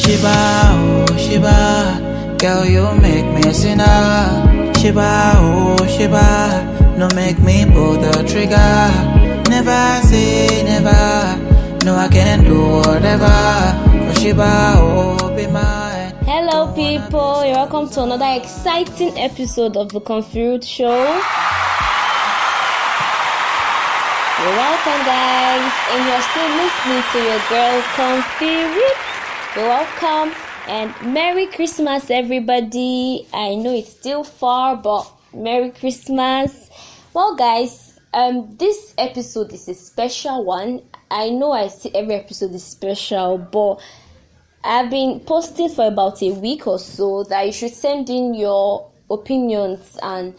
Shiba, oh Shiba, girl you make me sinner. Shiba, oh Shiba, no make me pull the trigger. Never say never, no I can do whatever. For Shiba, oh be mine. Hello people, you're welcome to another exciting episode of the Confiruth Show. You're welcome guys, and you're still listening to your girl Confiruth. You're welcome, and Merry Christmas everybody. I know it's still far, but Merry Christmas. Well guys, this episode is a special one. I know I say every episode is special, but I've been posting for about a week or so that you should send in your opinions and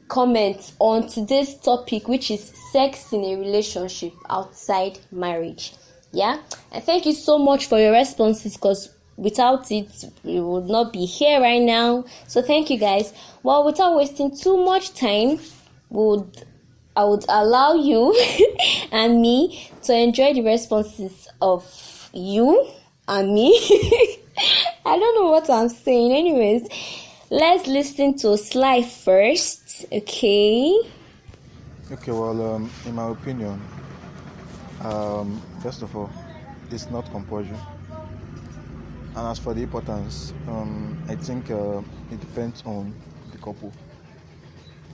comments on today's topic, which is sex in a relationship outside marriage. Yeah, and thank you so much for your responses, because without it we would not be here right now. So thank you guys. Well, without wasting too much time, I would allow you and me to enjoy the responses of you and me. I don't know what I'm saying. Anyways, let's listen to Sly first. Okay, well, in my opinion, first of all, it's not compulsory. And as for the importance, I think it depends on the couple.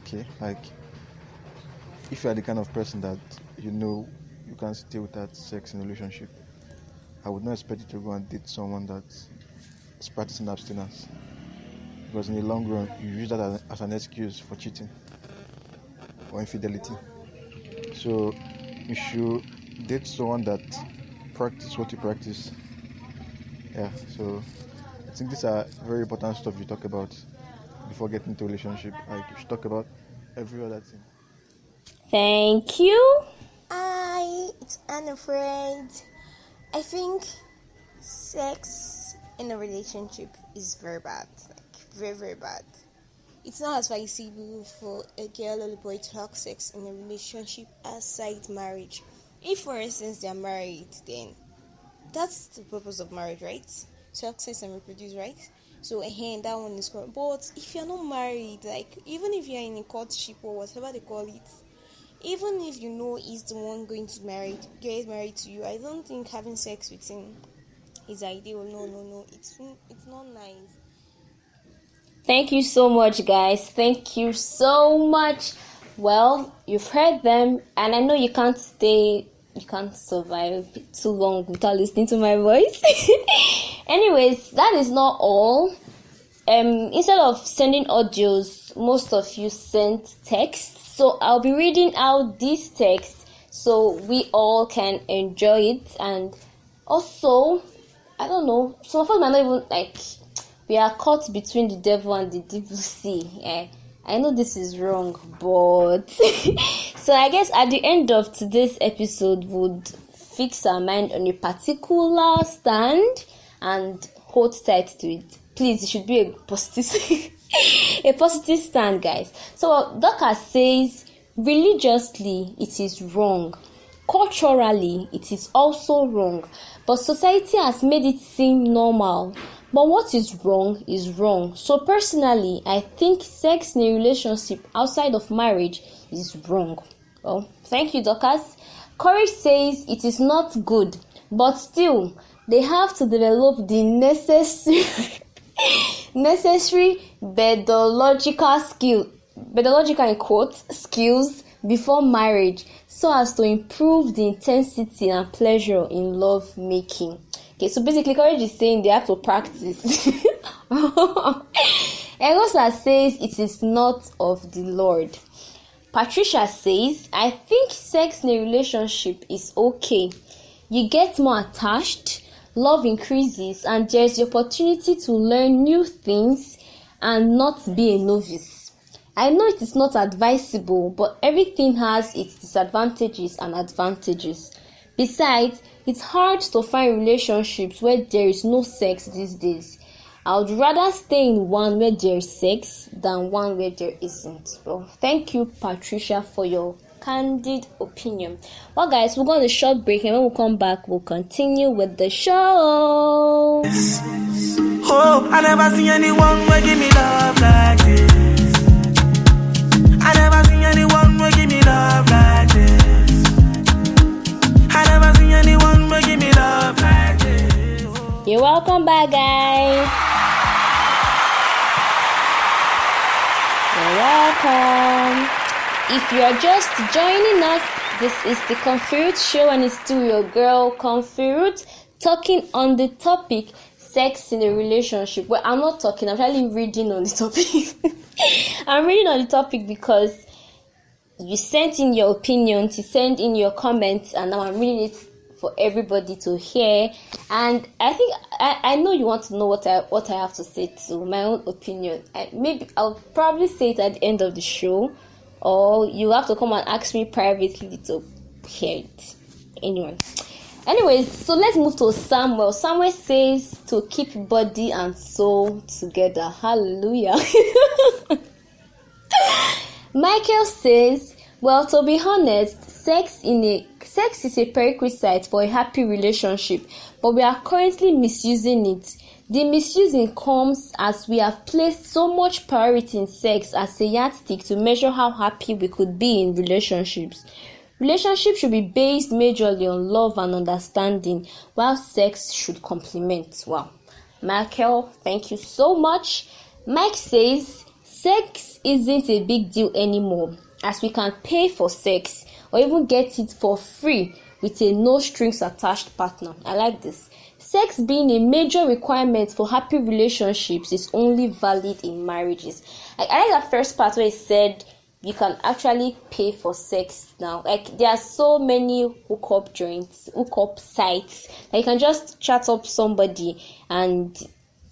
Okay, like if you are the kind of person that you can stay without sex in a relationship, I would not expect you to go and date someone that is practicing abstinence, because in the long run you use that as an excuse for cheating or infidelity. So you should date someone that practice what you practice. Yeah, so I think these are very important stuff you talk about before getting into a relationship. Like you should talk about every other thing. Thank you. Hi, it's Anna Fred. I think sex in a relationship is very bad, like very, very bad. It's not as advisable for a girl or a boy to have sex in a relationship outside marriage. If, for instance, they are married, then that's the purpose of marriage, right? To have sex and reproduce, right? So, that one is correct. But if you're not married, like even if you're in a courtship or whatever they call it, even if you know he's the one going to get married to you, I don't think having sex with him is ideal. No, it's not nice. Thank you so much, guys. Thank you so much. Well, you've heard them, and I know you can't survive too long without listening to my voice. Anyways, that is not all. Instead of sending audios, most of you sent texts. So I'll be reading out this text so we all can enjoy it. And also, I don't know, some of us might not even like, we are caught between the devil and the deep sea. I know this is wrong, but so I guess at the end of today's episode would fix our mind on a particular stand and hold tight to it. Please, it should be a positive a positive stand, guys. So Doctor says religiously it is wrong, culturally it is also wrong, but society has made it seem normal. But what is wrong is wrong. So personally, I think sex in a relationship outside of marriage is wrong. Well, thank you, Dorcas. Courage says it is not good, but still they have to develop the necessary pedological in quotes skills before marriage, so as to improve the intensity and pleasure in love making. Okay, so basically Courage is saying they have to practice. Egosa says it is not of the Lord. Patricia says, I think sex in a relationship is okay. You get more attached, love increases, and there's the opportunity to learn new things and not be a novice. I know it is not advisable, but everything has its disadvantages and advantages. Besides, it's hard to find relationships where there is no sex these days. I would rather stay in one where there is sex than one where there isn't. Well, thank you, Patricia, for your candid opinion. Well, guys, we're going to a short break, and when we come back, we'll continue with the show. Oh, I never seen anyone who give me love like this. I never seen anyone who give me love like this. I never seen anyone who give me love like this. Oh. You're welcome back, guys. You're welcome. If you're just joining us, this is the Confiruth Show, and it's still your girl Confiruth talking on the topic sex in a relationship. Well, I'm not talking, I'm actually reading on the topic. I'm reading on the topic because you sent in your opinions, you sent in your comments, and now I'm reading it for everybody to hear. And I think I know you want to know what I have to say to my own opinion. Maybe I'll probably say it at the end of the show, or you have to come and ask me privately to hear it. Anyways, so let's move to Samuel. Samuel says to keep body and soul together. Hallelujah. Michael says, well, to be honest, sex is a prerequisite for a happy relationship, but we are currently misusing it. The misusing comes as we have placed so much priority in sex as a yardstick to measure how happy we could be in relationships. Relationships should be based majorly on love and understanding, while sex should complement. Wow. Michael, thank you so much. Mike says, sex isn't a big deal anymore, as we can pay for sex or even get it for free with a no strings attached partner. I like this. Sex being a major requirement for happy relationships is only valid in marriages. I like that first part where it said you can actually pay for sex now. Like, there are so many hookup sites that you can just chat up somebody and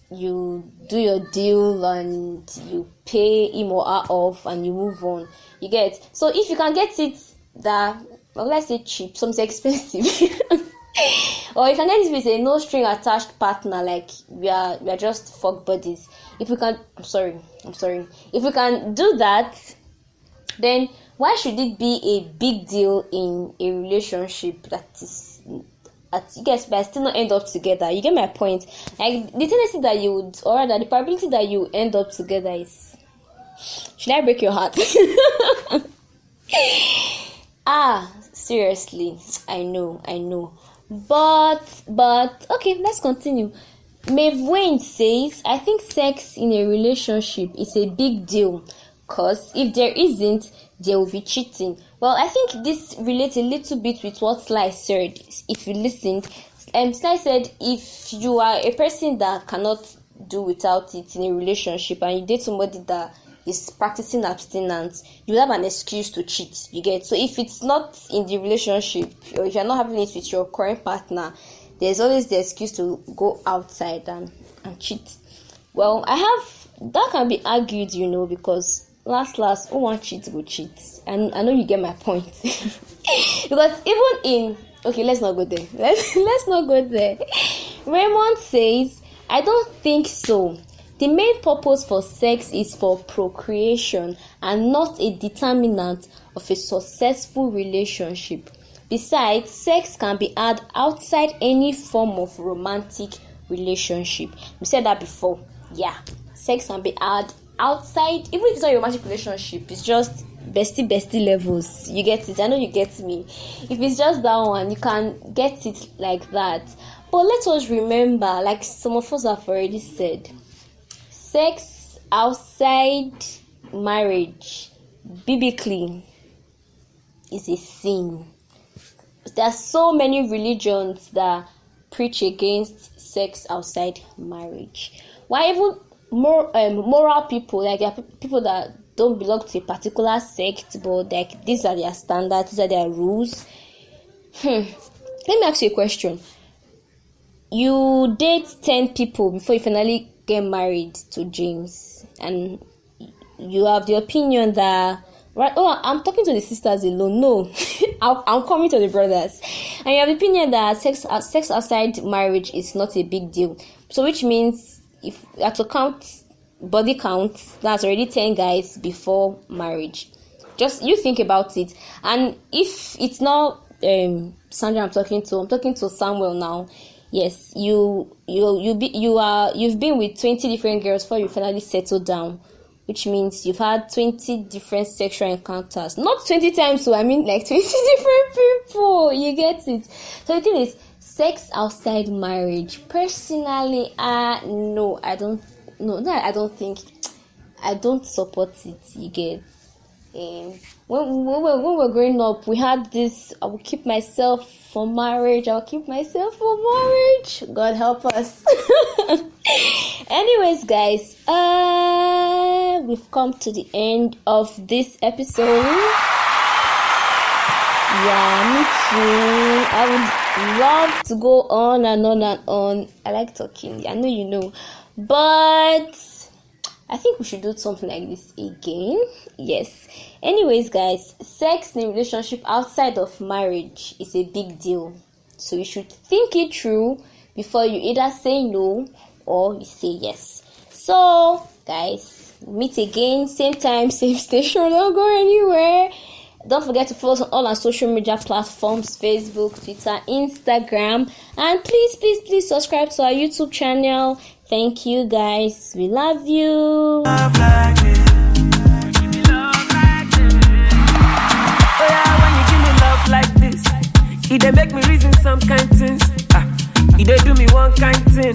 you do your deal and you pay him or her off and you move on. You get? So if you can get it that, well, let's say cheap, something expensive, or you can get it with a no string attached partner, like we are just fuck buddies. If we can, if we can do that, then why should it be a big deal in a relationship that is, you guys might still not end up together? You get my point? Like, the tendency that you would, or rather the probability that you end up together is, should I break your heart? Seriously, I know. But okay, let's continue. Maeve Wayne says, I think sex in a relationship is a big deal, because if there isn't, there will be cheating. Well, I think this relates a little bit with what Sly said. If you listened, Sly said if you are a person that cannot do without it in a relationship and you date somebody that is practicing abstinence, you have an excuse to cheat. You get? So if it's not in the relationship, or if you're not having it with your current partner, there's always the excuse to go outside and cheat. Well, that can be argued, because last, who want cheat will cheat. And I know you get my point. Because even in, okay, let's not go there. Let's not go there. Raymond says, I don't think so. The main purpose for sex is for procreation and not a determinant of a successful relationship. Besides, sex can be had outside any form of romantic relationship. We said that before. Yeah, sex can be had outside, even if it's not a romantic relationship, it's just bestie levels. You get it? I know you get me. If it's just that one, you can get it like that. But let us remember, like some of us have already said, sex outside marriage, biblically, is a sin. There are so many religions that preach against sex outside marriage. Why even more moral people, like there are people that don't belong to a particular sect, but like these are their standards, these are their rules. Let me ask you a question. You date 10 people before you finally get married to James, and you have the opinion that, right? Oh, I'm talking to the sisters alone. No, I'm coming to the brothers. And you have the opinion that sex outside marriage is not a big deal. So which means if you have to count body count, that's already 10 guys before marriage. Just you think about it. And if it's not Sandra I'm talking to Samuel now. Yes, you've been with 20 different girls before you finally settle down, which means you've had 20 different sexual encounters. Not 20 times, so I mean like 20 different people. You get it? So the thing is, sex outside marriage. Personally, no, I don't. No, I don't think. I don't support it. You get. When we were growing up, we had this. I will keep myself for marriage. I'll keep myself for marriage. God help us. Anyways, guys, we've come to the end of this episode. Yeah, me too. I would love to go on and on and on. I like talking. I know you know, but I think we should do something like this again. Yes. Anyways, guys, sex in a relationship outside of marriage is a big deal. So you should think it through before you either say no or you say yes. So, guys, meet again, same time, same station. Don't go anywhere. Don't forget to follow us on all our social media platforms, Facebook, Twitter, Instagram. And please subscribe to our YouTube channel. Thank you, guys. We love you. Love like this. Give me love like this. Oh yeah, when you give me love like this, it dey make me reason some kind things. It dey do me one kind thing.